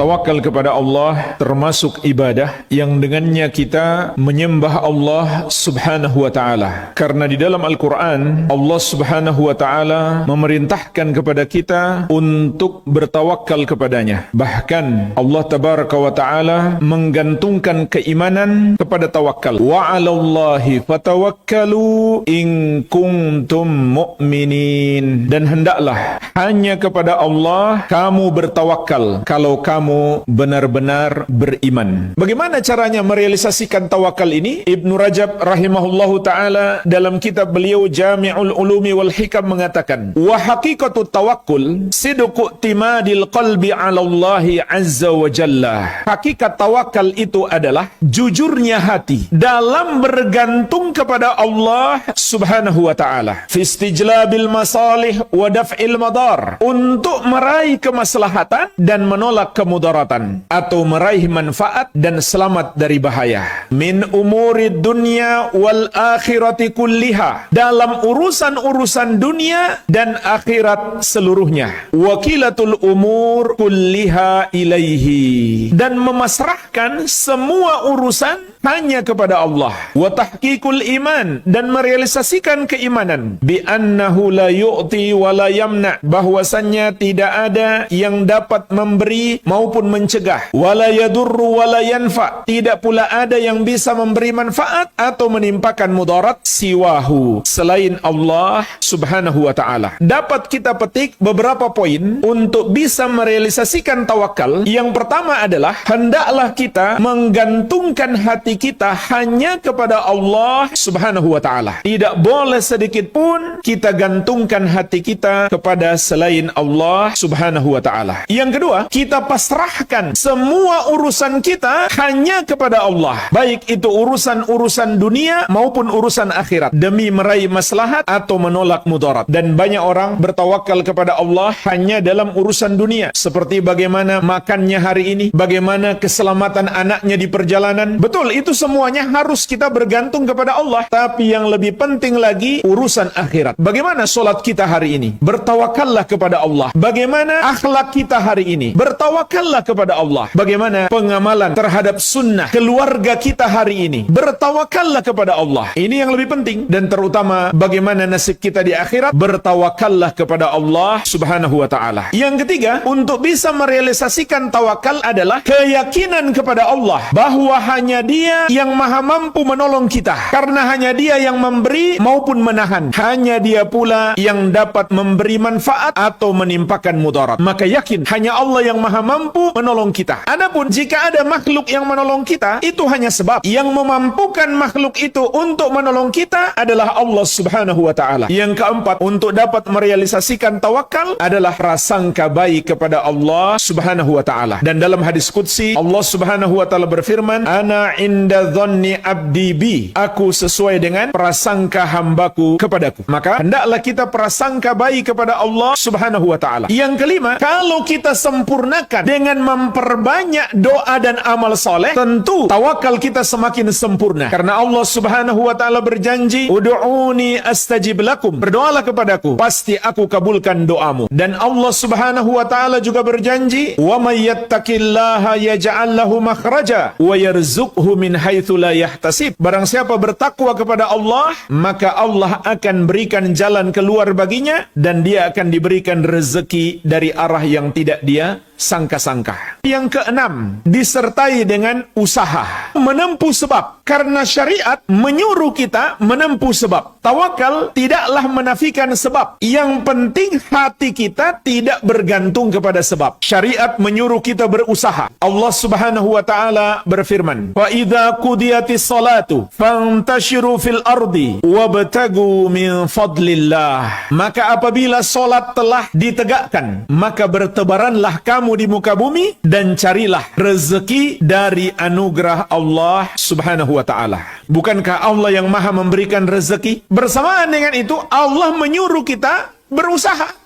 Bertawakal kepada Allah termasuk ibadah yang dengannya kita menyembah Allah subhanahu wa ta'ala. Karena di dalam Al-Quran, Allah subhanahu wa ta'ala memerintahkan kepada kita untuk bertawakal kepadanya. Bahkan Allah tabaraka wa ta'ala menggantungkan keimanan kepada tawakal. Wa 'alallahi fatawakkalu in kuntum mu'minin. Dan hendaklah hanya kepada Allah kamu bertawakal kalau kamu benar-benar beriman. Bagaimana caranya merealisasikan tawakal ini? Ibnu Rajab rahimahullahu ta'ala dalam kitab beliau Jami'ul Ulumi wal Hikam mengatakan, wa haqiqatu tawakkul sidqu timadil qalbi 'ala Allahi azza wa jalla. Hakikat tawakal itu adalah jujurnya hati dalam bergantung kepada Allah subhanahu wa ta'ala fi istijlabil masalih wa daf'il madar, untuk meraih kemaslahatan dan menolak kemudaratan, atau meraih manfaat dan selamat dari bahaya. Min umurid dunya wal akhirati kulliha, dalam urusan-urusan dunia dan akhirat seluruhnya. Wakilatul umur kulliha ilaihi, dan memasrahkan semua urusan hanya kepada Allah. Wa tahqiqul iman, dan merealisasikan keimanan. Bi annahu la yu'ti wa la yamna, bahwasannya tidak ada yang dapat memberi maupun mencegah. Wa la yadurru wa la yanfa, tidak pula ada yang bisa memberi manfaat atau menimpakan mudarat siwahu, selain Allah subhanahu wa ta'ala. Dapat kita petik beberapa poin untuk bisa merealisasikan tawakal. Yang pertama adalah hendaklah kita menggantungkan hati kita hanya kepada Allah subhanahu wa ta'ala. Tidak boleh sedikit pun kita gantungkan hati kita kepada selain Allah subhanahu wa ta'ala. Yang kedua, kita pasrahkan semua urusan kita hanya kepada Allah, baik itu urusan-urusan dunia maupun urusan akhirat, demi meraih maslahat atau menolak mudarat. Dan banyak orang bertawakal kepada Allah hanya dalam urusan dunia, seperti bagaimana makannya hari ini, bagaimana keselamatan anaknya di perjalanan. Betul, itu semuanya harus kita bergantung kepada Allah. Tapi yang lebih penting lagi urusan akhirat. Bagaimana solat kita hari ini? Bertawakallah kepada Allah. Bagaimana akhlak kita hari ini? Bertawakallah kepada Allah. Bagaimana pengamalan terhadap sunnah keluarga kita hari ini? Bertawakallah kepada Allah. Ini yang lebih penting. Dan terutama bagaimana nasib kita di akhirat? Bertawakallah kepada Allah subhanahu wa ta'ala. Yang ketiga, untuk bisa merealisasikan tawakal adalah keyakinan kepada Allah bahwa hanya Dia yang maha mampu menolong kita, karena hanya Dia yang memberi maupun menahan. Hanya Dia pula yang dapat memberi manfaat atau menimpakan mudarat. Maka yakin hanya Allah yang maha mampu menolong kita. Adapun jika ada makhluk yang menolong kita, itu hanya sebab. Yang memampukan makhluk itu untuk menolong kita adalah Allah subhanahu wa ta'ala. Yang keempat, untuk dapat merealisasikan tawakal adalah prasangka baik kepada Allah subhanahu wa ta'ala. Dan dalam hadis qudsi, Allah subhanahu wa ta'ala berfirman, ana inda dhanni abdi bi, aku sesuai dengan prasangka hambaku kepadaku. Maka hendaklah kita prasangka baik kepada Allah subhanahu wa ta'ala. Yang kelima, kalau kita sempurnakan dengan memperbanyak doa dan amal soleh, tentu tawakal kita semakin sempurna. Karena Allah subhanahu wa ta'ala berjanji, ud'uni astajib lakum, berdoalah kepadaku, pasti aku kabulkan doamu. Dan Allah subhanahu wa ta'ala juga berjanji, wa may yattaqillaha yaj'al lahu makhraja wa yarzuqhu min haitsu la yahtasib. Barang siapa bertakwa kepada Allah, maka Allah akan berikan jalan keluar baginya, dan dia akan diberikan rezeki dari arah yang tidak dia sangka-sangka. Yang keenam, disertai dengan usaha, menempuh sebab. Karena syariat menyuruh kita menempuh sebab. Tawakal tidaklah menafikan sebab. Yang penting hati kita tidak bergantung kepada sebab. Syariat menyuruh kita berusaha. Allah subhanahu wa ta'ala berfirman, wa idza qudiyatis salatu fantashiru fil ardi wabtagu min fadlillah. Maka apabila solat telah ditegakkan, maka bertebaranlah kamu di muka bumi dan carilah rezeki dari anugerah Allah subhanahu wa ta'ala. Bukankah Allah yang maha memberikan rezeki? Bersamaan dengan itu, Allah menyuruh kita berusaha.